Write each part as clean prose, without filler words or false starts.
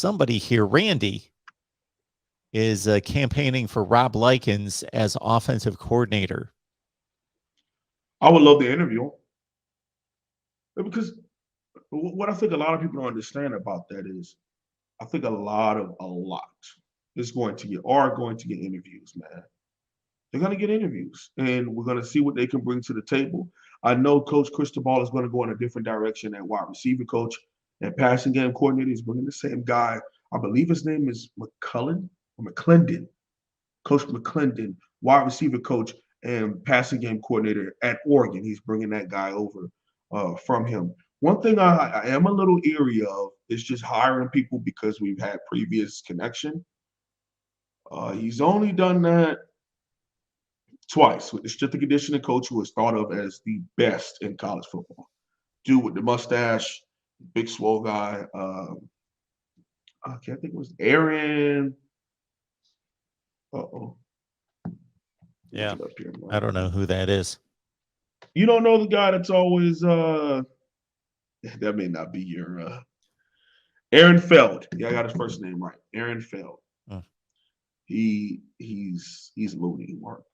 somebody here, Randy, is campaigning for Rob Likens as offensive coordinator. I would love to interview him because what I think a lot of people don't understand about that is I think a lot is going to get interviews, man. They're going to get interviews, and we're going to see what they can bring to the table. I know Coach Cristobal is going to go in a different direction at wide receiver coach and passing game coordinator. He's bringing the same guy. I believe his name is McClendon or McClendon. Coach McClendon, wide receiver coach and passing game coordinator at Oregon. He's bringing that guy over from him. One thing I am a little eerie of is just hiring people because we've had previous connection. He's only done that twice with the strength and conditioning coach who is thought of as the best in college football. Dude with the mustache, big swole guy. I can't think it was Aaron. Uh-oh. Yeah. I don't know who that is. You don't know the guy that's always that may not be your Aaron Feld. Yeah, I got his first name right. Aaron Feld. He's loony, Mark.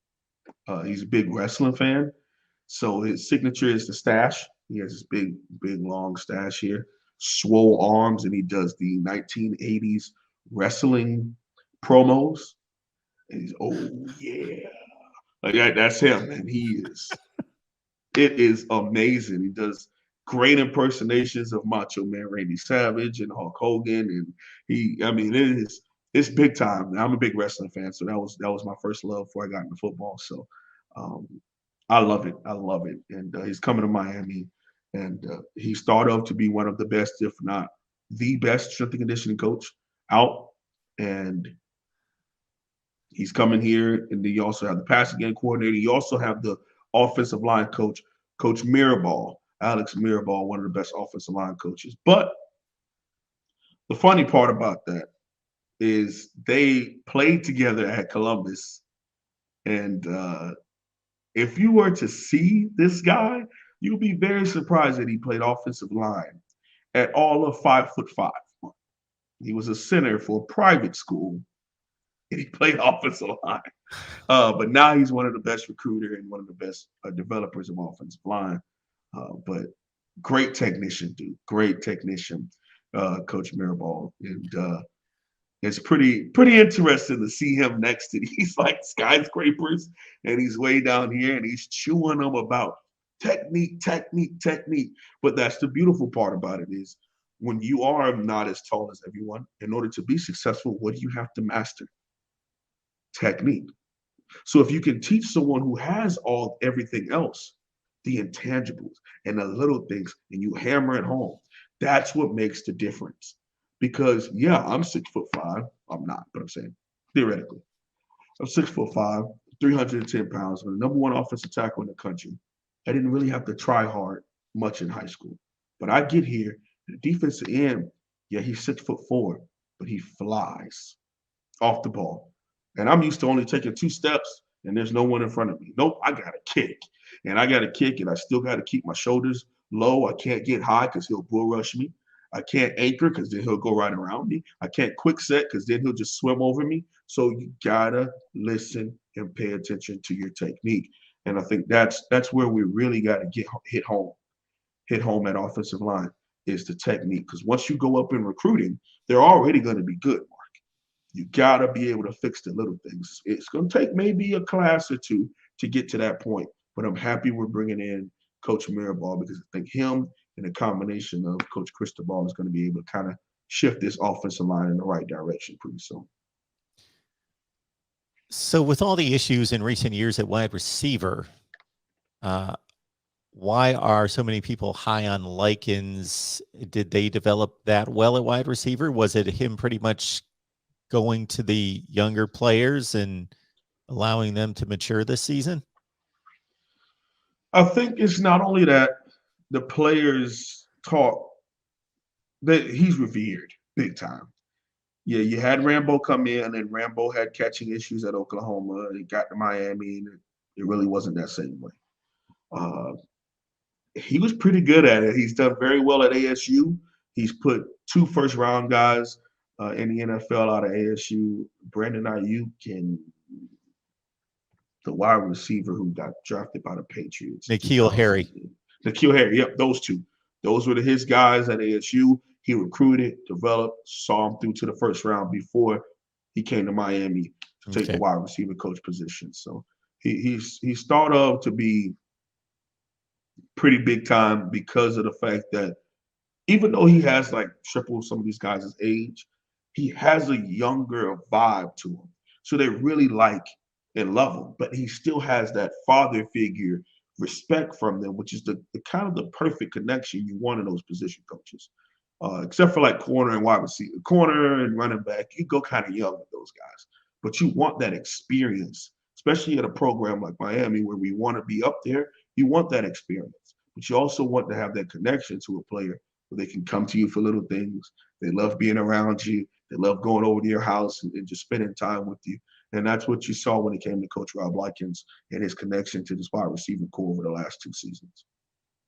He's a big wrestling fan. So his signature is the stash. He has this big, long stash here, swole arms, and he does the 1980s wrestling promos. And he's, oh yeah. Like that's him, man. It is amazing. He does great impersonations of Macho Man Randy Savage and Hulk Hogan. And it's big time. I'm a big wrestling fan, so that was my first love before I got into football. So I love it. And he's coming to Miami, and he's thought of to be one of the best, if not the best, strength and conditioning coach out. And he's coming here, and then you also have the passing game coordinator. You also have the offensive line coach, Coach Mirabal, Alex Mirabal, one of the best offensive line coaches. But the funny part about that is they played together at Columbus. And if you were to see this guy, you'd be very surprised that he played offensive line at all of 5'5". He was a center for a private school, and he played offensive line. But now he's one of the best recruiter and one of the best developers of offensive line. But great technician, dude. Great technician, Coach Mirabal. And it's pretty interesting to see him next to these like skyscrapers, and he's way down here, and he's chewing them about technique. But that's the beautiful part about it is when you are not as tall as everyone, in order to be successful, what do you have to master? Technique. So if you can teach someone who has everything else, the intangibles and the little things, and you hammer it home, that's what makes the difference. Because yeah, I'm 6'5". I'm not, but I'm saying theoretically, I'm 6'5", 310 pounds. I'm the number one offensive tackle in the country. I didn't really have to try hard much in high school, but I get here, the defensive end, yeah, he's 6'4", but he flies off the ball. And I'm used to only taking 2 steps, and there's no one in front of me. Nope, I got to kick. And I got to kick, and I still got to keep my shoulders low. I can't get high because he'll bull rush me. I can't anchor because then he'll go right around me. I can't quick set because then he'll just swim over me. So you got to listen and pay attention to your technique. And I think that's where we really got to hit home at offensive line is the technique. Because once you go up in recruiting, they're already going to be good. You got to be able to fix the little things. It's going to take maybe a class or two to get to that point. But I'm happy we're bringing in Coach Mirabal because I think him and a combination of Coach Cristobal is going to be able to kind of shift this offensive line in the right direction pretty soon. So with all the issues in recent years at wide receiver, why are so many people high on Likens? Did they develop that well at wide receiver? Was it him pretty much going to the younger players and allowing them to mature this season? I think it's not only that the players talk, that he's revered big time. Yeah, you had Rambo come in, and Rambo had catching issues at Oklahoma. He got to Miami, and it really wasn't that same way. He was pretty good at it. He's done very well at ASU. He's put 2 first-round guys in the NFL out of ASU. Brandon Ayuk and the wide receiver who got drafted by the Patriots in Nikhil Harry. 2000. Nikhil Harry. Yep, those two. Those were his guys at ASU. He recruited, developed, saw him through to the first round before he came to Miami to take the Okay. wide receiver coach position. So he's thought of to be pretty big time because of the fact that even though he has like triple some of these guys' age, he has a younger vibe to him. So they really like and love him, but he still has that father figure respect from them, which is the kind of the perfect connection you want in those position coaches. Except for like corner and wide receiver, corner and running back, you go kind of young with those guys, but you want that experience, especially at a program like Miami where we want to be up there. You want that experience, but you also want to have that connection to a player where they can come to you for little things. They love being around you. They love going over to your house and just spending time with you. And that's what you saw when it came to Coach Rob Likens and his connection to this wide receiver core over the last 2 seasons.